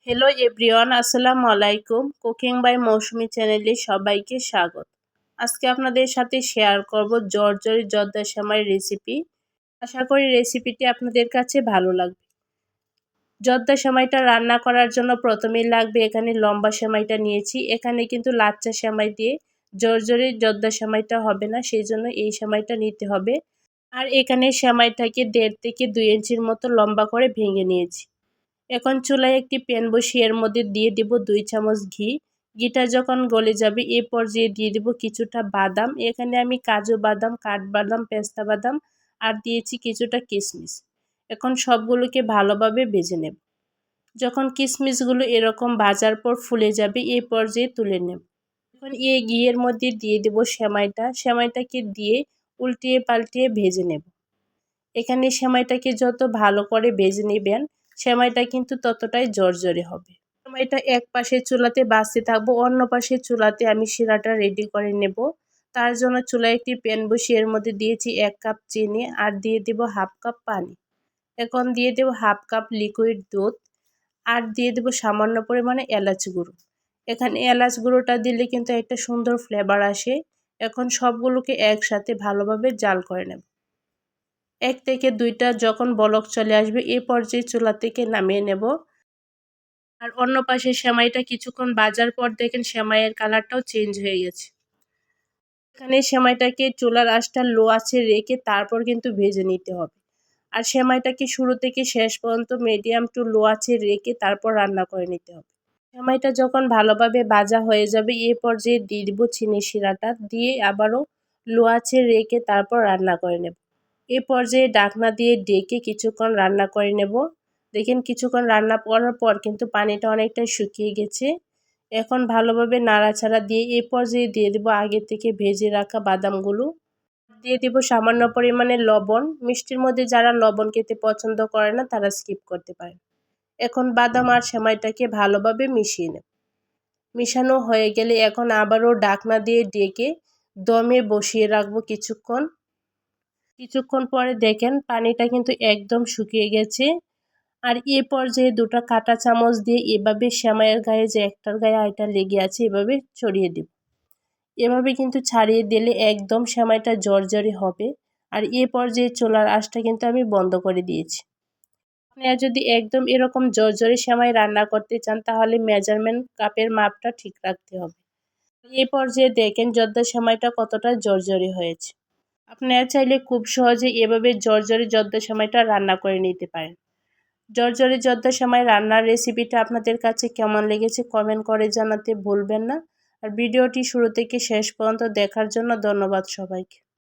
Hello everyone, আসসালামু আলাইকুম। Cooking by মৌসুমি চ্যানেলে সবাইকে স্বাগত। আজকে আপনাদের সাথে শেয়ার করব জর্জরি জর্দা সেমাইয়ের রেসিপি। আশা করি রেসিপিটি আপনাদের কাছে ভালো লাগবে। জর্দা সেমাইটা রান্না করার জন্য প্রথমেই লাগবে এখানে লম্বা সেমাইটা নিয়েছি। এখানে কিন্তু লাচ্চা সেমাই দিয়ে জর্জরি জর্দা সেমাইটা হবে না, সেই জন্য এই সেমাইটা নিতে হবে। আর এখানে সেমাইটাকে 1.5 থেকে 2 ইঞ্চির মতো লম্বা করে ভেঙে নিয়েছি। এখন চুলায় একটি প্যান বসিয়ে এর মধ্যে দিয়ে দিব 2 চামচ ঘি। ঘিটা যখন গলে যাবে এই পর্যায়ে দিয়ে দিব কিছুটা বাদাম। এখানে আমি কাজু বাদাম, কাঠবাদাম, পেস্তা বাদাম আর দিয়েছি কিছুটা কিশমিশ। এখন সবগুলোকে ভালোভাবে ভেজে নেব। যখন কিশমিশগুলো এরকম ভাজার পর ফুলে যাবে এই পর্যায়ে তুলে নেব। এখন এই ঘিয়ের মধ্যে দিয়ে দেব সেমাইটাকে দিয়ে উল্টিয়ে পাল্টিয়ে ভেজে নেব। এখানে সেমাইটাকে যত ভালো করে ভেজে নেবেন সেমাইটা কিন্তু ততটাই জর্জরে হবে। সেমাইটা এক পাশে চুলাতে ভাজতে থাকবো, অন্য পাশে চুলাতে আমি শিরাটা রেডি করে নেব। তার জন্য চুলায় একটি প্যান বসিয়ে এর মধ্যে দিয়েছি 1 কাপ চিনি আর দিয়ে দেব 1/2 কাপ পানি। এখন দিয়ে দেব 1/2 কাপ লিকুইড দুধ আর দিয়ে দেব সামান্য পরিমাণে এলাচ গুঁড়ো। এখানে এলাচ গুঁড়োটা দিলে কিন্তু একটা সুন্দর ফ্লেভার আসে। এখন সবগুলোকে একসাথে ভালোভাবে জাল করে নেব। 1 থেকে 2টা যখন বলক চলে আসবে এই পর্যায়ে চুলা থেকে নামিয়ে নেব। আর অন্য পাশে সেমাইটা কিছুক্ষণ ভাজার পর দেখেন সেমাইয়ের কালারটাও চেঞ্জ হয়ে গেছে। এখানে সেমাইটাকে চুলার আঁচটা লো আঁচে রেখে তারপর কিন্তু ভেজে নিতে হবে। আর সেমাইটাকে শুরু থেকে শেষ পর্যন্ত মিডিয়াম টু লো আঁচে রেখে তারপর রান্না করে নিতে হবে। সেমাইটা যখন ভালোভাবে ভাজা হয়ে যাবে এই পর্যায়ে দিয়ে দিব চিনি শিরাটা, দিয়ে আবারও লো আঁচে রেখে তারপর রান্না করে নেব। এ পর্যায়ে ঢাকনা দিয়ে ঢেকে কিছুক্ষণ রান্না করে নেব। দেখেন কিছুক্ষণ রান্না করার পর কিন্তু পানিটা অনেকটাই শুকিয়ে গেছে। এখন ভালোভাবে নাড়াচাড়া দিয়ে এ পর্যায়ে দিয়ে দেব আগে থেকে ভেজে রাখা বাদামগুলো। দিয়ে দেব সামান্য পরিমাণে লবণ। মিষ্টির মধ্যে যারা লবণ খেতে পছন্দ করে না তারা স্কিপ করতে পারেন। এখন বাদাম আর সেমাইটাকে ভালোভাবে মিশিয়ে নেব। মিশানো হয়ে গেলে এখন আবারও ঢাকনা দিয়ে ঢেকে দমে বসিয়ে রাখবো কিছুক্ষণ পরে দেখেন পানিটা কিন্তু একদম শুকিয়ে গেছে। আর এ পর্যায়ে 2টা কাঁটা চামচ দিয়ে এভাবে সেমাইয়ের গায়ে যে একটার গায়ে আরেকটা লেগে আছে এভাবে ছড়িয়ে দেব। এভাবে কিন্তু ছাড়িয়ে দিলে একদম সেমাইটা জর্জরি হবে। আর এ পর্যায়ে চুলার আঁচটা কিন্তু আমি বন্ধ করে দিয়েছি। আপনারা যদি একদম এরকম জর্জরি সেমাই রান্না করতে চান তাহলে মেজারমেন্ট কাপের মাপটা ঠিক রাখতে হবে। এই পর্যায়ে দেখেন জর্দা সেমাইটা কতটা জর্জরি হয়েছে। আপনারা চাইলে খুব সহজে এভাবে জর্জরি জর্দা সেমাইটা রান্না করে নিতে পারেন। জর্জরি জর্দা সেমাই রান্নার রেসিপিটা আপনাদের কাছে কেমন লেগেছে কমেন্ট করে জানাতে ভুলবেন না। আর ভিডিওটি শুরু থেকে শেষ পর্যন্ত দেখার জন্য ধন্যবাদ সবাইকে।